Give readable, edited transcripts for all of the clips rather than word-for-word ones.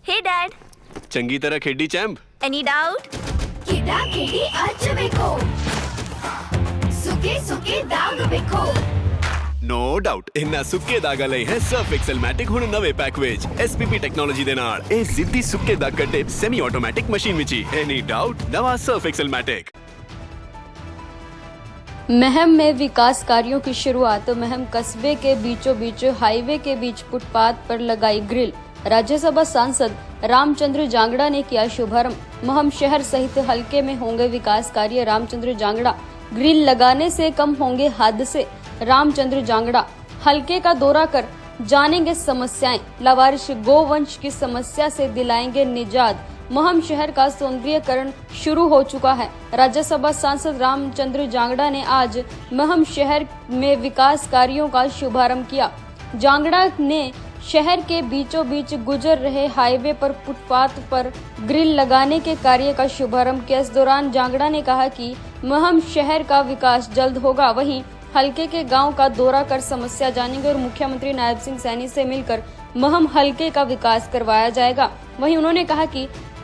हे dad. ਚੰਗੀ ਤਰ੍ਹਾਂ ਖੇਡੀ ਚੈਂਪ। Any doubt? किदा किदी अच वेखो सुके सुके दाग वेखो। ਨੋ ਡਾਊਟ ਇਹਨਾਂ ਸੁੱਕੇ ਦਾਗਾਂ ਲਈ ਹੈ ਸਰਫ ਐਕਸਲ ਮੈਟਿਕ ਹੁਣ ਨਵੇਂ ਪੈਕ ਵਿੱਚ ਐਸਪੀਪੀ ਟੈਕਨੋਲੋਜੀ ਦੇ ਨਾਲ ਇਹ ਜ਼ਿੱਦੀ ਸੁੱਕੇ ਦਾਗ ਕੱਢੇ ਸੈਮੀ ਆਟੋਮੈਟਿਕ ਮਸ਼ੀਨ ਵਿੱਚ ਹੀ। ਐਨੀ ਡਾਊਟ ਨਵਾਂ ਸਰਫ ਐਕਸਲ ਮੈਟਿਕ। महम में विकास कार्यों की शुरुआत। महम कस्बे के बीचों बीच हाईवे के बीच फुटपाथ पर लगाई ग्रिल। राज्यसभा सांसद रामचंद्र जांगड़ा ने किया शुभारंभ। महम शहर सहित हलके में होंगे विकास कार्य। रामचंद्र जांगड़ा। ग्रिल लगाने से कम होंगे हादसे। रामचंद्र जांगड़ा हलके का दौरा कर जानेंगे समस्याएं। लावारिश गोवंश की समस्या से दिलाएंगे निजात। महम शहर का सौंदर्यीकरण शुरू हो चुका है। राज्यसभा सांसद रामचंद्र जांगड़ा ने आज महम शहर में विकास कार्यों का शुभारंभ किया। जांगड़ा ने शहर के बीचों बीच गुजर रहे हाईवे पर फुटपाथ पर ग्रिल लगाने के कार्य का शुभारंभ किया। इस दौरान जांगड़ा ने कहा कि महम शहर का विकास जल्द होगा। वहीं हलके के गांव का दौरा कर समस्या जानेंगे और मुख्यमंत्री नायब सिंह सैनी से मिलकर महम हलके का विकास करवाया जाएगा। वहीं उन्होंने कहा कि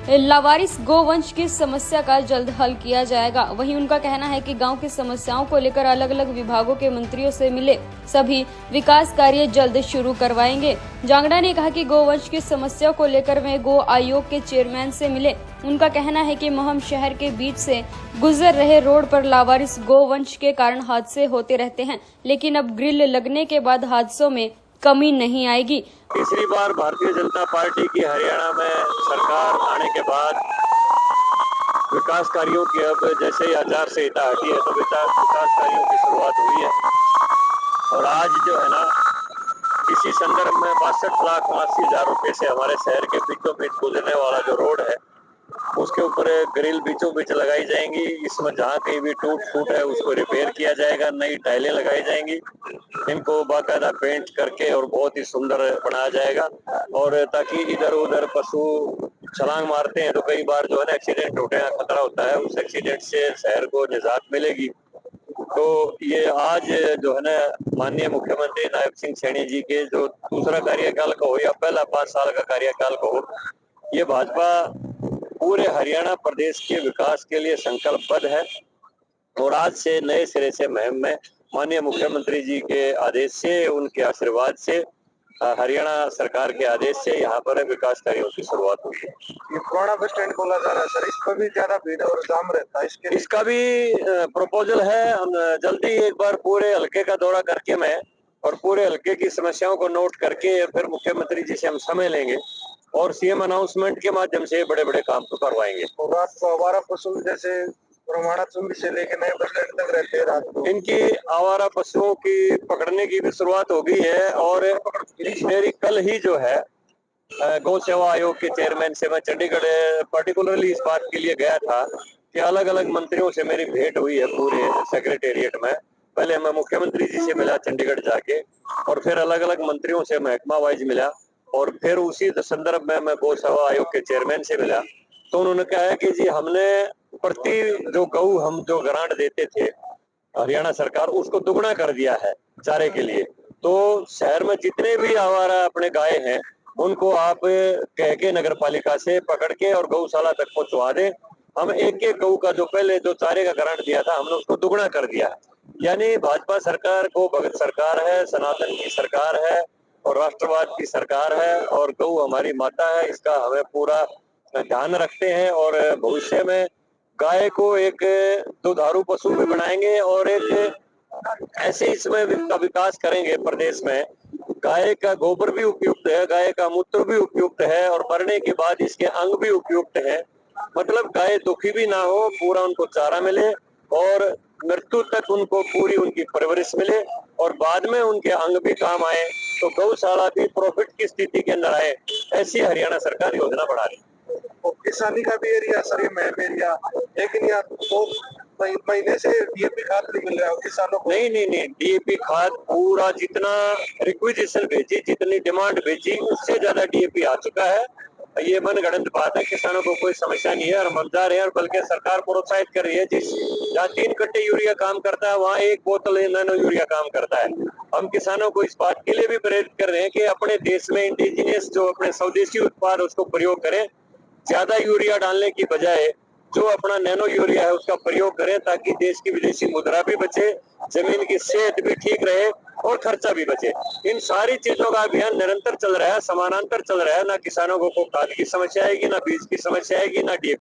लावारिस गोवंश की समस्या का जल्द हल किया जाएगा। वहीं उनका कहना है कि गांव की समस्याओं को लेकर अलग अलग विभागों के मंत्रियों से मिले सभी विकास कार्य जल्द शुरू करवाएंगे। जांगड़ा ने कहा कि गोवंश की समस्या को लेकर वे गो आयोग के चेयरमैन से मिले। उनका कहना है कि महम शहर के बीच से गुजर रहे रोड पर लावारिस गोवंश के कारण हादसे होते रहते हैं, लेकिन अब ग्रिल लगने के बाद हादसों में कमी नहीं आएगी। तीसरी बार भारतीय जनता पार्टी की हरियाणा में सरकार आने के बाद विकास कार्यों की अब जैसे ही आचार संहिता हटी है तो विकास कार्यों की शुरुआत हुई है। और आज जो है ना, इसी संदर्भ में 62,82,000 रुपए से हमारे शहर के बीचों बीच गुजरने वाला जो रोड है उसके ऊपर ग्रिल बीचों बीच लगाई जाएंगी। इसमें जहाँ कहीं भी टूट फूट है उसको रिपेयर किया जाएगा, नई टाइलें लगाई जाएंगी, इनको बाकायदा पेंट करके और बहुत ही सुंदर बनाया जाएगा। और ताकि इधर उधर पशु छलांग मारते हैं तो कई बार जो है ना एक्सीडेंट होने का खतरा होता है, उस एक्सीडेंट से शहर को निजात मिलेगी। तो ये आज जो है ना माननीय मुख्यमंत्री नायब सिंह सैनी जी के जो दूसरा कार्यकाल का हो या पहला 5 साल का कार्यकाल का हो, ये भाजपा पूरे हरियाणा प्रदेश के विकास के लिए संकल्पबद्ध है। और आज से नए सिरे से महम में माननीय मुख्यमंत्री जी के आदेश से, उनके आशीर्वाद से, हरियाणा सरकार के आदेश से यहाँ पर विकास कार्यों की शुरुआत हुई है। ये पुराना बस स्टैंड खोला जा रहा है सर, इस पर भी ज्यादा भीड़ और जाम रहता है। इसका भी प्रपोजल है। हम जल्दी एक बार पूरे हलके का दौरा करके मैं और पूरे हलके की समस्याओं को नोट करके फिर मुख्यमंत्री जी से हम समय लेंगे और सीएम अनाउंसमेंट के माध्यम से बड़े बड़े काम तो करवाएंगे। और रात को आवारा पशु जैसे ब्रह्मांडा चुंबी से लेकर नए बस स्टैंड तक रहते हैं रात को, इनकी आवारा पशुओं की पकड़ने की भी शुरुआत हो गई है। और मेरी कल ही जो है गौ सेवा आयोग के चेयरमैन से मैं चंडीगढ़ पर्टिकुलरली इस बात के लिए गया था कि अलग अलग मंत्रियों से मेरी भेंट हुई है पूरे सेक्रेटेरिएट में। पहले मैं मुख्यमंत्री जी से मिला चंडीगढ़ जाके और फिर अलग अलग मंत्रियों से महकमा वाइज मिला और फिर उसी संदर्भ में मैं गौ सेवा आयोग के चेयरमैन से मिला। तो उन्होंने कहा कि जी हमने प्रति जो गऊ हम जो ग्रांट देते थे हरियाणा सरकार उसको दुगना कर दिया है चारे के लिए। तो शहर में जितने भी आवारा अपने गाय हैं उनको आप कह के नगर पालिका से पकड़ के और गौशाला तक पहुंचवा दें। हम एक एक गऊ का जो पहले जो चारे का ग्रांट दिया था हमने उसको दुगना कर दिया है। यानी भाजपा सरकार को भगत सरकार है, सनातन की सरकार है और राष्ट्रवाद की सरकार है और गऊ हमारी माता है, इसका हमें पूरा ध्यान रखते हैं। और भविष्य में गाय को एक दुधारू पशु भी बनाएंगे और एक ऐसे इसमें विकास करेंगे प्रदेश में। गाय का गोबर भी उपयुक्त है, गाय का मूत्र भी उपयुक्त है और मरने के बाद इसके अंग भी उपयुक्त है। मतलब गाय दुखी भी ना हो, पूरा उनको चारा मिले और मृत्यु तक उनको पूरी उनकी परवरिश मिले और बाद में उनके अंग भी काम आए तो गौशाला भी प्रॉफिट की स्थिति के अंदर आए। ऐसी हरियाणा सरकार योजना बढ़ा रही है। किसानी का भी एरिया सर, ये महम एरिया, लेकिन यहाँ तो महीने से डीएपी खाद नहीं मिल रहा है किसानों को। नहीं, डीएपी खाद पूरा जितना रिक्विजिशन भेजी, जितनी डिमांड भेजी उससे ज्यादा डीएपी आ चुका है ये मनगढ़ंत बात है। किसानों को कोई समस्या नहीं है और मददगार है, और बल्कि सरकार प्रोत्साहित कर रही है। जहाँ 3 कट्टे यूरिया काम करता है वहाँ 1 बोतल नैनो यूरिया काम करता है। हम किसानों को इस बात के लिए भी प्रेरित कर रहे हैं कि अपने देश में इंडिजिनियस जो अपने स्वदेशी उत्पाद उसको प्रयोग करें, ज्यादा यूरिया डालने की बजाय जो अपना नैनो यूरिया है उसका प्रयोग करें, ताकि देश की विदेशी मुद्रा भी बचे, जमीन की सेहत भी ठीक रहे और खर्चा भी बचे। इन सारी चीजों का अभियान निरंतर चल रहा है, समानांतर चल रहा है। ना किसानों को खाद की समस्या आएगी, ना बीज की समस्या आएगी, ना डीएपी